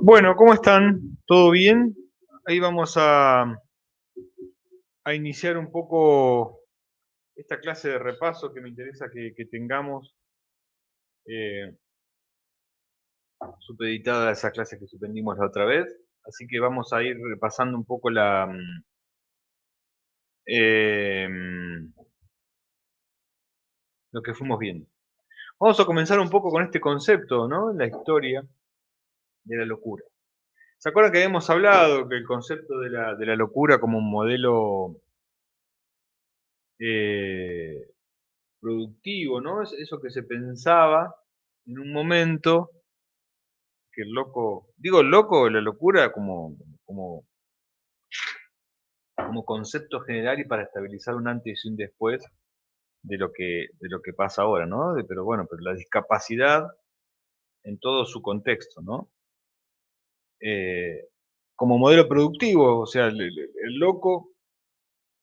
Bueno, ¿cómo están? ¿Todo bien? Ahí vamos a iniciar un poco esta clase de repaso que me interesa que tengamos, eh, supeditada a esa clase que suspendimos la otra vez. Así que vamos a ir repasando un poco em, lo que fuimos viendo. Vamos a comenzar un poco con este concepto, ¿no? La historia de la locura. ¿Se acuerdan que habíamos hablado que el concepto de la locura como un modelo eh, productivo, ¿no? Es eso que se pensaba en un momento que el loco, digo el loco, la locura como, como concepto general y para estabilizar un antes y un después de lo que pasa ahora, ¿no? Pero bueno, pero la discapacidad en todo su contexto, ¿no? Eh, como modelo productivo, o sea, el loco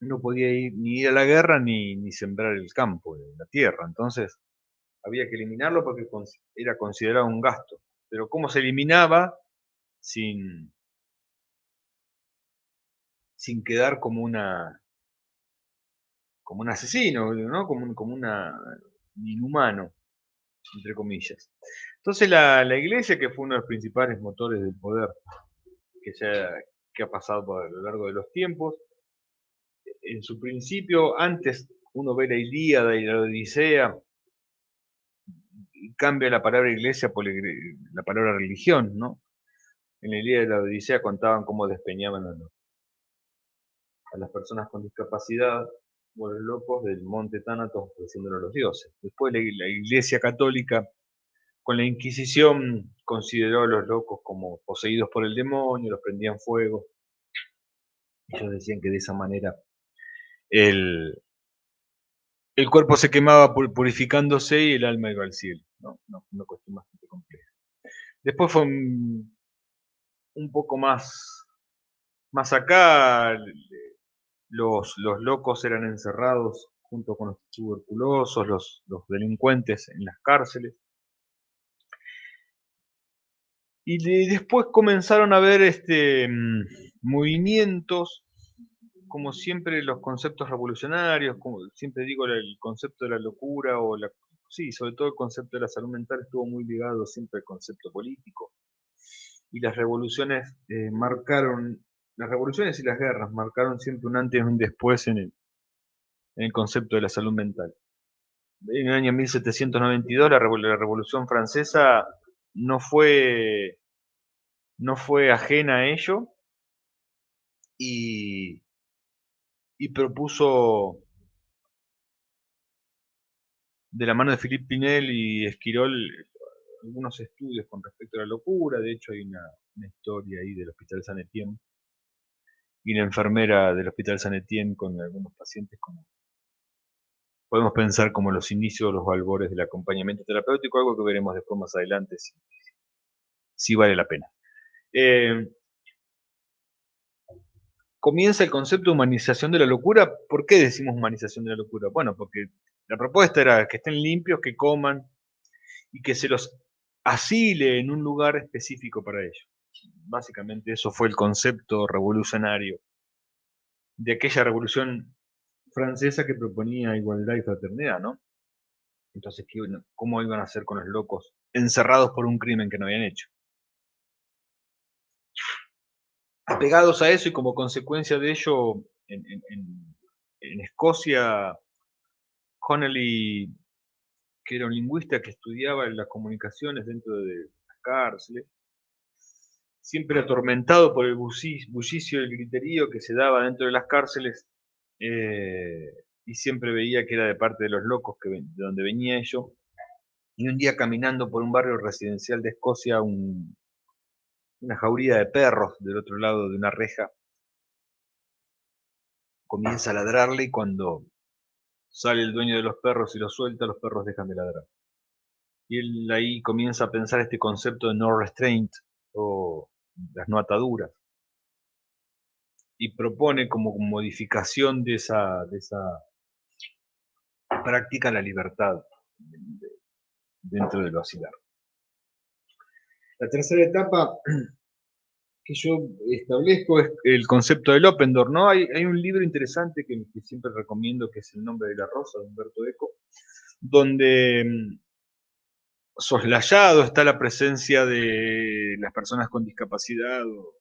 no podía ir, ni ir a la guerra ni sembrar el campo, la tierra. Entonces, había que eliminarlo porque era considerado un gasto. Pero ¿cómo se eliminaba sin, sin quedar como un asesino, ¿no? Como una inhumano, entre comillas? Entonces la iglesia, que fue uno de los principales motores del poder que, que ha pasado a lo largo de los tiempos, en su principio, antes uno ve la Ilíada y la Odisea, y cambia la palabra iglesia por la palabra religión, ¿no? En la Ilíada y la Odisea contaban cómo despeñaban a las personas con discapacidad o los locos del monte Tánatos ofreciéndolo a los dioses. Después la Iglesia Católica, con la Inquisición, consideró a los locos como poseídos por el demonio, los prendían fuego. Ellos decían que de esa manera el, el cuerpo se quemaba purificándose y el alma iba al cielo, ¿no? Una cuestión bastante compleja. Después fue un poco más acá. Los locos eran encerrados junto con los tuberculosos, los delincuentes en las cárceles. Y después comenzaron a haber movimientos, como siempre los conceptos revolucionarios, como siempre digo, el concepto de la locura sí, sobre todo el concepto de la salud mental estuvo muy ligado siempre al concepto político. Y las revoluciones y las guerras marcaron siempre un antes y un después en el concepto de la salud mental. En el año 1792 la Revolución Francesa no fue, no fue ajena a ello y, y propuso, de la mano de Philippe Pinel y Esquirol, algunos estudios con respecto a la locura. De hecho, hay una historia ahí del Hospital San Etienne y la enfermera del Hospital San Etienne con algunos pacientes, como podemos pensar como los inicios, los albores del acompañamiento terapéutico, algo que veremos después más adelante si vale la pena. Eh, Comienza el concepto de humanización de la locura. ¿Por qué decimos humanización de la locura? Bueno, porque la propuesta era que estén limpios, que coman y que se los asile en un lugar específico para ellos. Básicamente eso fue el concepto revolucionario de aquella revolución francesa que proponía igualdad y fraternidad, ¿no? Entonces, ¿cómo iban a hacer con los locos encerrados por un crimen que no habían hecho? Apegados a eso y como consecuencia de ello, en Escocia, Connelly, que era un lingüista que estudiaba las comunicaciones dentro de las cárceles, siempre atormentado por el bullicio y el griterío que se daba dentro de las cárceles, eh, y siempre veía que era de parte de los locos de donde venía ello. Y un día, caminando por un barrio residencial de Escocia, una jauría de perros del otro lado de una reja comienza a ladrarle, y cuando sale el dueño de los perros y los suelta, los perros dejan de ladrar. Y él ahí comienza a pensar este concepto de no restraint, o las no ataduras, y propone como modificación de esa práctica la libertad dentro del vacilar. La tercera etapa que yo establezco es el concepto del open door, ¿no? Hay un libro interesante que siempre recomiendo, que es El nombre de la rosa, de Humberto Eco, donde soslayado está la presencia de las personas con discapacidad o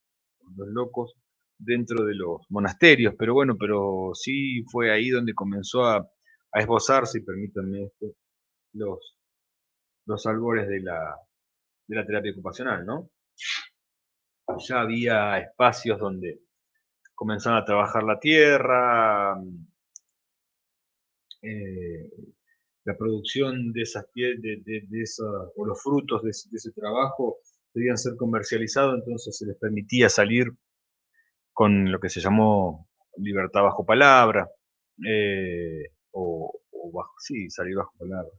los locos dentro de los monasterios, pero bueno, pero sí fue ahí donde comenzó a esbozarse, y permítanme esto, los, los albores de la terapia ocupacional, ¿no? Ya había espacios donde comenzaron a trabajar la tierra, eh, la producción de esas de esa, o los frutos de ese trabajo debían ser comercializados, entonces se les permitía salir con lo que se llamó libertad bajo palabra, o bajo, sí, salir bajo palabra.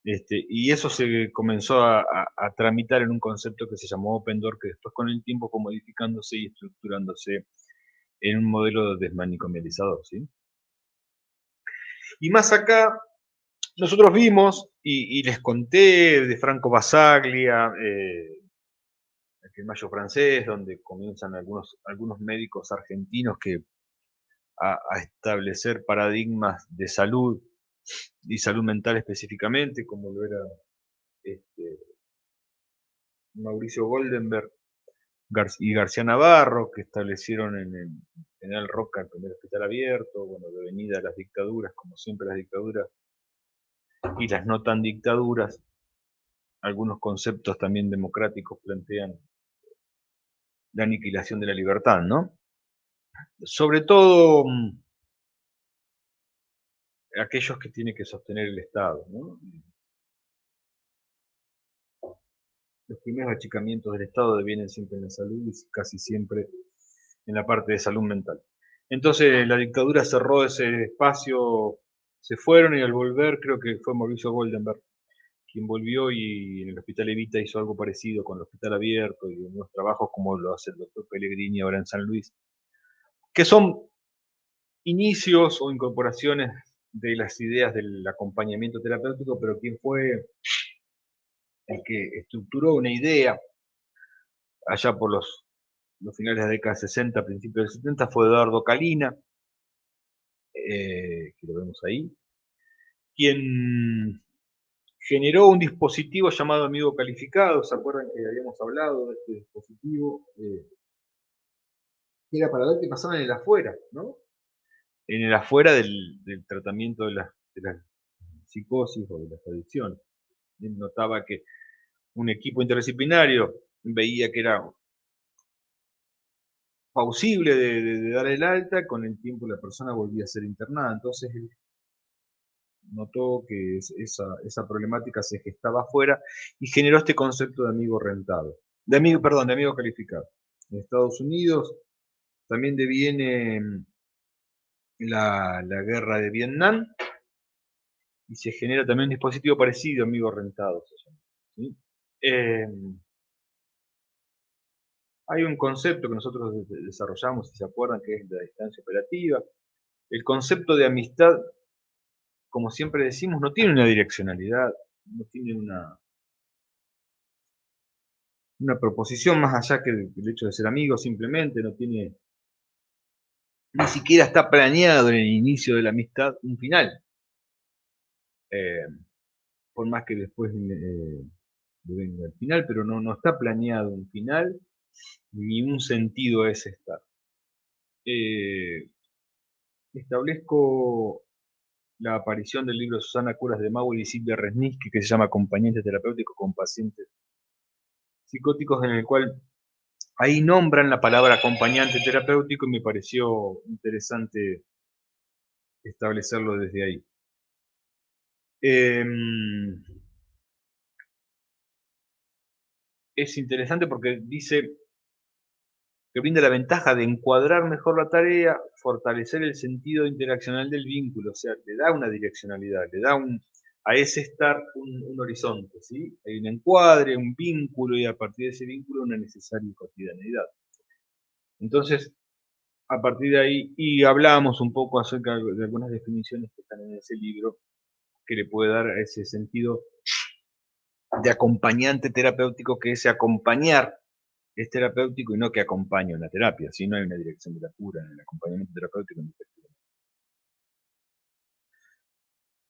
Y eso se comenzó a tramitar en un concepto que se llamó Open Door, que después con el tiempo fue modificándose y estructurándose en un modelo desmanicomializador, ¿sí? Y más acá, nosotros vimos, y les conté de Franco Basaglia, el Mayo francés, donde comienzan algunos médicos argentinos a establecer paradigmas de salud y salud mental específicamente, como lo era este, Mauricio Goldenberg y García Navarro, que establecieron en el General Roca el primer hospital abierto, bueno, devenida de las dictaduras, como siempre las dictaduras y las no tan dictaduras, algunos conceptos también democráticos plantean la aniquilación de la libertad, ¿no? Sobre todo aquellos que tiene que sostener el Estado, ¿no? Los primeros achicamientos del Estado devienen siempre en la salud y casi siempre en la parte de salud mental. Entonces la dictadura cerró ese espacio, se fueron, y al volver creo que fue Mauricio Goldenberg quien volvió, y en el Hospital Evita hizo algo parecido con el Hospital Abierto y unos trabajos como lo hace el doctor Pellegrini ahora en San Luis, que son inicios o incorporaciones de las ideas del acompañamiento terapéutico, pero quien fue el que estructuró una idea allá por los finales de la década 60, principios del 70, fue Eduardo Calina, que lo vemos ahí, quien generó un dispositivo llamado Amigo Calificado. ¿Se acuerdan que habíamos hablado de este dispositivo? Que era para ver qué pasaba en el afuera, ¿no? En el afuera del tratamiento de las psicosis o de las adicciones. Él notaba que un equipo interdisciplinario veía que era plausible de dar el alta, con el tiempo la persona volvía a ser internada. Entonces él notó que esa problemática se gestaba afuera y generó este concepto de amigo rentado, de amigo calificado. En Estados Unidos también deviene la guerra de Vietnam y se genera también un dispositivo parecido, amigo rentado, se llama, ¿sí? Eh, Hay un concepto que nosotros desarrollamos, si se acuerdan, que es la distancia operativa. El concepto de amistad, como siempre decimos, no tiene una direccionalidad, no tiene una proposición más allá que el hecho de ser amigos, simplemente no tiene, ni siquiera está planeado en el inicio de la amistad un final, eh, por más que después venga el final, pero no está planeado un final, ni un sentido a ese estar. Eh, Establezco la aparición del libro de Susana Curas de Mauro y Silvia Resniski, que se llama Acompañante Terapéutico con Pacientes Psicóticos, en el cual ahí nombran la palabra acompañante terapéutico, y me pareció interesante establecerlo desde ahí. Es interesante porque dice que brinda la ventaja de encuadrar mejor la tarea, fortalecer el sentido interaccional del vínculo, o sea, le da una direccionalidad, le da a ese estar un horizonte, ¿sí? Hay un encuadre, un vínculo, y a partir de ese vínculo una necesaria cotidianeidad. Entonces, a partir de ahí, y hablábamos un poco acerca de algunas definiciones que están en ese libro, que le puede dar ese sentido de acompañante terapéutico, que es acompañar es terapéutico y no que acompaña una terapia, si no hay una dirección de la cura en el acompañamiento terapéutico.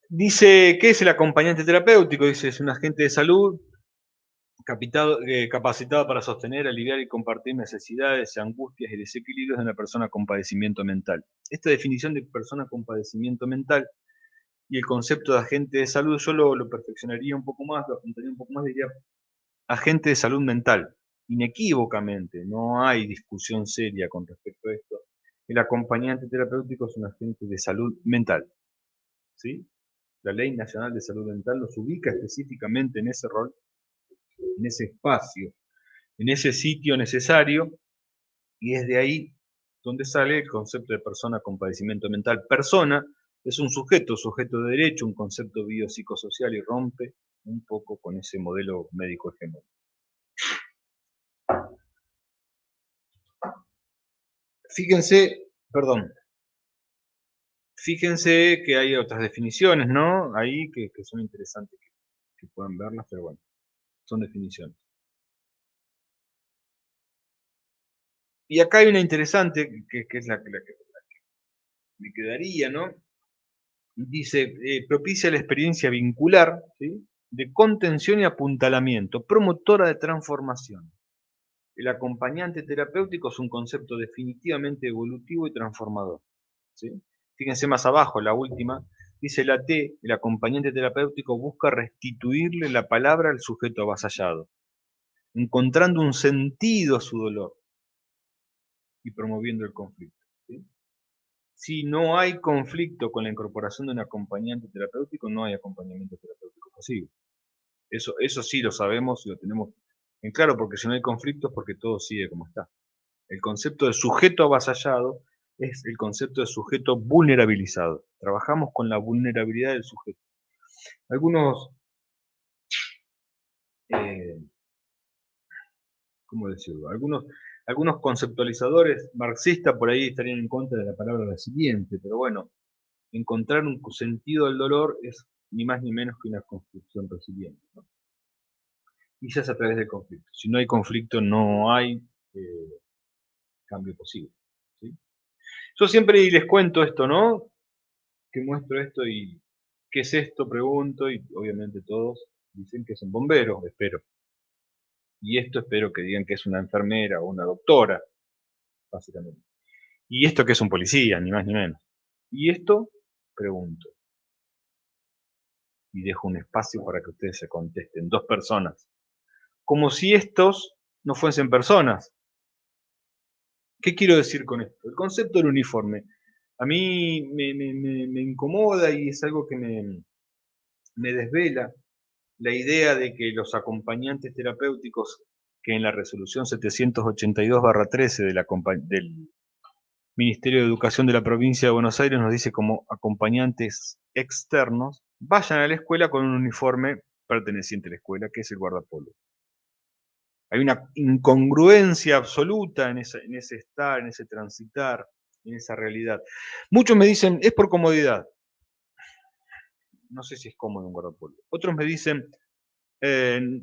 Dice, ¿qué es el acompañante terapéutico? Dice, es un agente de salud capacitado para sostener, aliviar y compartir necesidades, angustias y desequilibrios de una persona con padecimiento mental. Esta definición de persona con padecimiento mental y el concepto de agente de salud yo lo perfeccionaría un poco más, lo apuntaría un poco más, diría agente de salud mental. Inequívocamente, no hay discusión seria con respecto a esto. El acompañante terapéutico es un agente de salud mental, ¿sí? La Ley Nacional de Salud Mental los ubica específicamente en ese rol, en ese espacio, en ese sitio necesario, y es de ahí donde sale el concepto de persona con padecimiento mental. Persona es un sujeto de derecho, un concepto biopsicosocial y rompe un poco con ese modelo médico hegemónico. Fíjense, perdón, fíjense que hay otras definiciones, ¿no? Ahí que son interesantes que puedan verlas, pero bueno, son definiciones. Y acá hay una interesante que es la que me quedaría, ¿no? Dice, propicia la experiencia vincular, ¿sí? De contención y apuntalamiento, promotora de transformación. El acompañante terapéutico es un concepto definitivamente evolutivo y transformador, ¿sí? Fíjense más abajo, la última, dice la T, el acompañante terapéutico busca restituirle la palabra al sujeto avasallado, encontrando un sentido a su dolor y promoviendo el conflicto, ¿sí? Si no hay conflicto con la incorporación de un acompañante terapéutico, no hay acompañamiento terapéutico posible. Eso sí lo sabemos y lo tenemos en claro, porque si no hay conflictos, porque todo sigue como está. El concepto de sujeto avasallado es el concepto de sujeto vulnerabilizado. Trabajamos con la vulnerabilidad del sujeto. Algunos, eh, ¿cómo decirlo? Algunos conceptualizadores marxistas por ahí estarían en contra de la palabra resiliente, pero bueno, encontrar un sentido al dolor es ni más ni menos que una construcción resiliente, ¿no? Y se hace a través del conflicto. Si no hay conflicto, no hay eh, cambio posible, ¿sí? Yo siempre les cuento esto, ¿no? Que muestro esto y ¿qué es esto? Pregunto y obviamente todos dicen que es un bombero, espero. Y esto espero que digan que es una enfermera o una doctora, básicamente. Y esto que es un policía, ni más ni menos. Y esto, pregunto. Y dejo un espacio para que ustedes se contesten. Dos personas. Como si estos no fuesen personas. ¿Qué quiero decir con esto? El concepto del uniforme. A mí me incomoda y es algo que me desvela la idea de que los acompañantes terapéuticos que en la resolución 782/13 del Ministerio de Educación de la provincia de Buenos Aires nos dice como acompañantes externos, vayan a la escuela con un uniforme perteneciente a la escuela, que es el guardapolvo. Hay una incongruencia absoluta en ese estar, en ese transitar, en esa realidad. Muchos me dicen, es por comodidad. No sé si es cómodo un guardapolvo. Otros me dicen,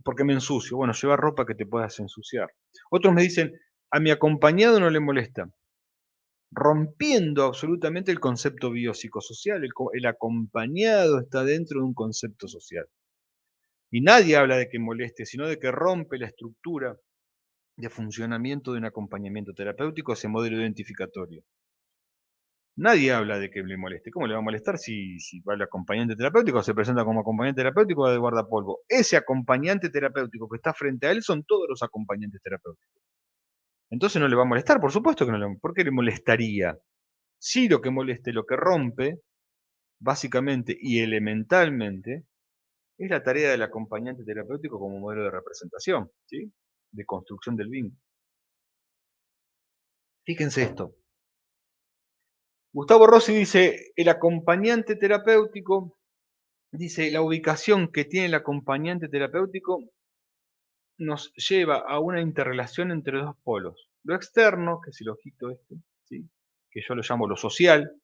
porque me ensucio. Bueno, lleva ropa que te puedas ensuciar. Otros me dicen, a mi acompañado no le molesta, rompiendo absolutamente el concepto biopsicosocial. El acompañado está dentro de un concepto social. Y nadie habla de que moleste, sino de que rompe la estructura de funcionamiento de un acompañamiento terapéutico, ese modelo identificatorio. Nadie habla de que le moleste. ¿Cómo le va a molestar si va el acompañante terapéutico, se presenta como acompañante terapéutico o de guardapolvo? Ese acompañante terapéutico que está frente a él son todos los acompañantes terapéuticos. Entonces no le va a molestar, por supuesto que no le. ¿Por qué le molestaría? Sí, lo que moleste, lo que rompe, básicamente y elementalmente, es la tarea del acompañante terapéutico como modelo de representación, ¿sí? De construcción del vínculo. Fíjense esto. Gustavo Rossi dice, el acompañante terapéutico, dice, la ubicación que tiene el acompañante terapéutico nos lleva a una interrelación entre dos polos. Lo externo, que es el ojito este, ¿sí? Que yo lo llamo lo social,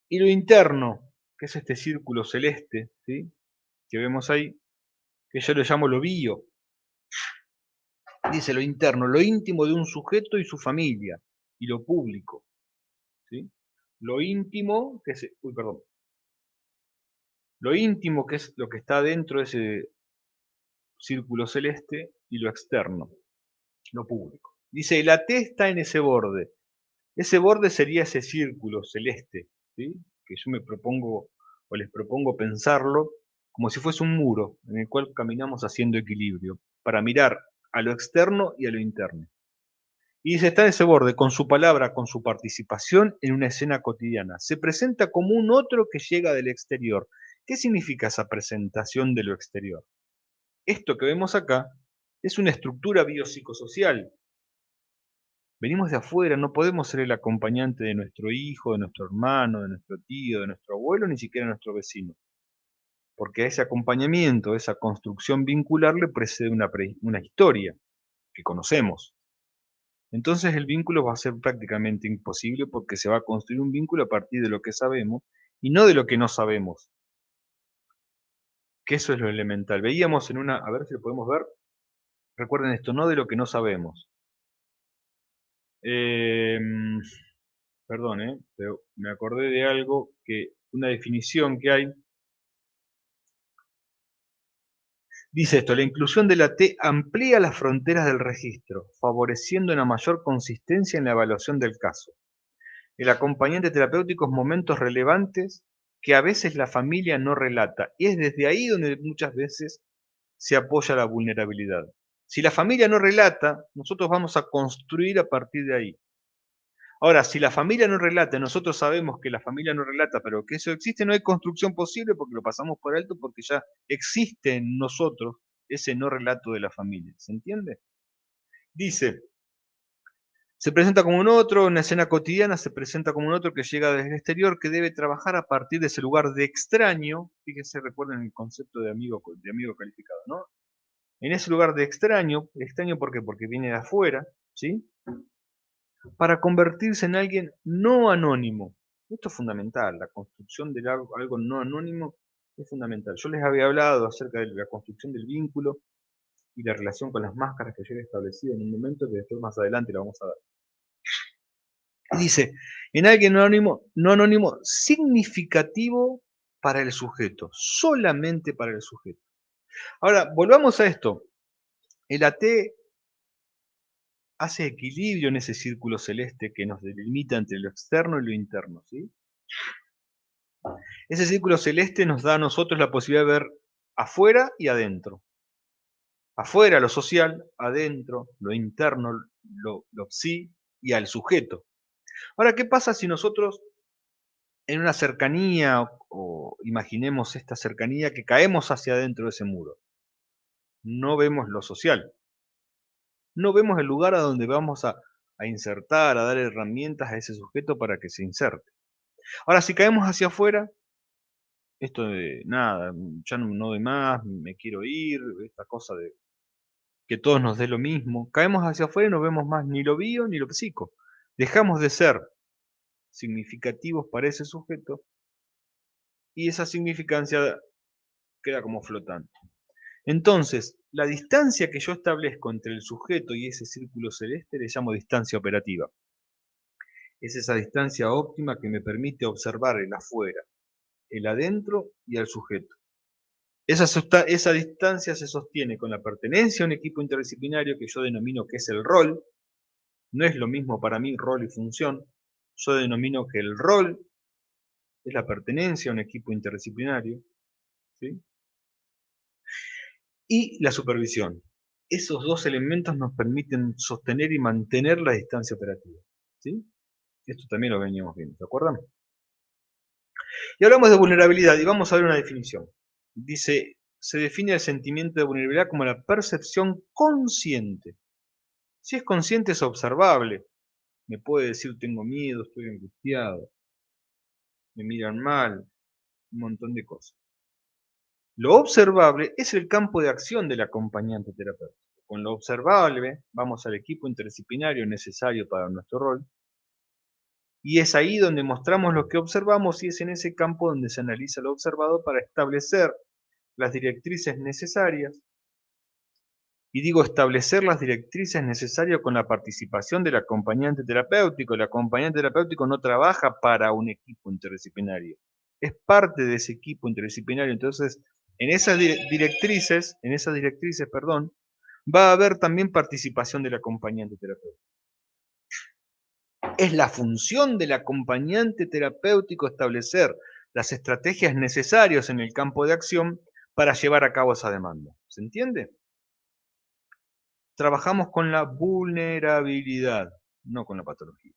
y lo interno, que es este círculo celeste, ¿sí? Que vemos ahí, que yo lo llamo lo bio. Dice lo interno, lo íntimo de un sujeto y su familia, y lo público, ¿sí? Lo íntimo, lo íntimo que es lo que está dentro de ese círculo celeste y lo externo, lo público. Dice, la T está en ese borde. Ese borde sería ese círculo celeste, ¿sí? Que yo me propongo o les propongo pensarlo como si fuese un muro en el cual caminamos haciendo equilibrio para mirar a lo externo y a lo interno. Y dice, está en ese borde, con su palabra, con su participación en una escena cotidiana. Se presenta como un otro que llega del exterior. ¿Qué significa esa presentación de lo exterior? Esto que vemos acá es una estructura biopsicosocial. Venimos de afuera, no podemos ser el acompañante de nuestro hijo, de nuestro hermano, de nuestro tío, de nuestro abuelo, ni siquiera de nuestro vecino. Porque a ese acompañamiento, a esa construcción vincular le precede una historia que conocemos. Entonces el vínculo va a ser prácticamente imposible porque se va a construir un vínculo a partir de lo que sabemos y no de lo que no sabemos, que eso es lo elemental. Veíamos en una, a ver si lo podemos ver, recuerden esto, no de lo que no sabemos. Em, Perdón, pero me acordé de algo que, una definición que hay, dice esto, la inclusión de la T amplía las fronteras del registro, favoreciendo una mayor consistencia en la evaluación del caso. El acompañante terapéutico es momentos relevantes que a veces la familia no relata, y es desde ahí donde muchas veces se apoya la vulnerabilidad. Si la familia no relata, nosotros vamos a construir a partir de ahí. Ahora, si la familia no relata, nosotros sabemos que la familia no relata, pero que eso existe, no hay construcción posible porque lo pasamos por alto porque ya existe en nosotros ese no relato de la familia. ¿Se entiende? Dice, se presenta como un otro, en una escena cotidiana se presenta como un otro que llega desde el exterior, que debe trabajar a partir de ese lugar de extraño. Fíjense, recuerden el concepto de amigo calificado, ¿no? En ese lugar de extraño ¿por qué? Porque viene de afuera, ¿sí? Para convertirse en alguien no anónimo. Esto es fundamental, la construcción de algo no anónimo es fundamental. Yo les había hablado acerca de la construcción del vínculo y la relación con las máscaras que yo he establecido en un momento que después más adelante la vamos a ver. Dice, en alguien no anónimo significativo para el sujeto, solamente para el sujeto. Ahora, volvamos a esto. El AT hace equilibrio en ese círculo celeste que nos delimita entre lo externo y lo interno, ¿sí? Ese círculo celeste nos da a nosotros la posibilidad de ver afuera y adentro. Afuera lo social, adentro lo interno, lo psi y al sujeto. Ahora, ¿qué pasa si nosotros en una cercanía o imaginemos esta cercanía que caemos hacia adentro de ese muro? No vemos lo social, no vemos el lugar a donde vamos a insertar, a dar herramientas a ese sujeto para que se inserte. Ahora, si caemos hacia afuera, esto de nada, ya no doy más, me quiero ir, esta cosa de que todos nos dé lo mismo, caemos hacia afuera y no vemos más ni lo bio ni lo psico. Dejamos de ser significativos para ese sujeto y esa significancia queda como flotante. Entonces, la distancia que yo establezco entre el sujeto y ese círculo celeste le llamo distancia operativa. Es esa distancia óptima que me permite observar el afuera, el adentro y al sujeto. Esa distancia se sostiene con la pertenencia a un equipo interdisciplinario que yo denomino que es el rol. No es lo mismo para mí rol y función. Yo denomino que el rol es la pertenencia a un equipo interdisciplinario, ¿sí? Y la supervisión. Esos dos elementos nos permiten sostener y mantener la distancia operativa, ¿sí? Esto también lo veníamos viendo, ¿se acuerdan? Y hablamos de vulnerabilidad y vamos a ver una definición. Dice, se define el sentimiento de vulnerabilidad como la percepción consciente. Si es consciente es observable. Me puede decir tengo miedo, estoy angustiado, me miran mal, un montón de cosas. Lo observable es el campo de acción del acompañante terapéutico. Con lo observable vamos al equipo interdisciplinario necesario para nuestro rol y es ahí donde mostramos lo que observamos y es en ese campo donde se analiza lo observado para establecer las directrices necesarias Y digo, establecer las directrices necesarias con la participación del acompañante terapéutico. El acompañante terapéutico no trabaja para un equipo interdisciplinario, es parte de ese equipo interdisciplinario. Entonces, en esas directrices, perdón, va a haber también participación del acompañante terapéutico. Es la función del acompañante terapéutico establecer las estrategias necesarias en el campo de acción para llevar a cabo esa demanda. ¿Se entiende? Trabajamos con la vulnerabilidad, no con la patología.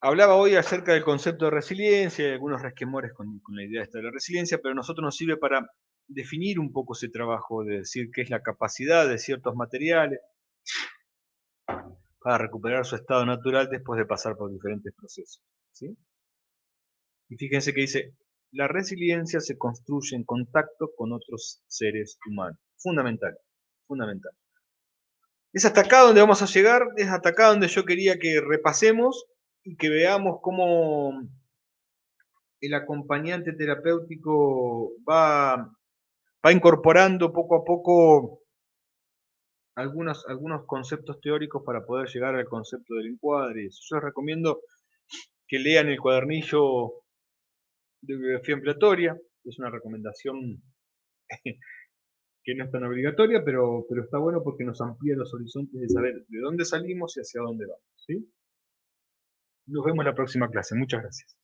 Hablaba hoy acerca del concepto de resiliencia y algunos resquemores con la idea esta de la resiliencia, pero a nosotros nos sirve para definir un poco ese trabajo, de decir qué es la capacidad de ciertos materiales para recuperar su estado natural después de pasar por diferentes procesos. ¿Sí? Y fíjense que dice, la resiliencia se construye en contacto con otros seres humanos. Fundamental, fundamental. Es hasta acá donde vamos a llegar, es hasta acá donde yo quería que repasemos y que veamos cómo el acompañante terapéutico va incorporando poco a poco algunos conceptos teóricos para poder llegar al concepto del encuadre. Yo les recomiendo que lean el cuadernillo de bibliografía ampliatoria, es una recomendación que no es tan obligatoria, pero está bueno porque nos amplía los horizontes de saber de dónde salimos y hacia dónde vamos. ¿Sí? Nos vemos en la próxima clase. Muchas gracias.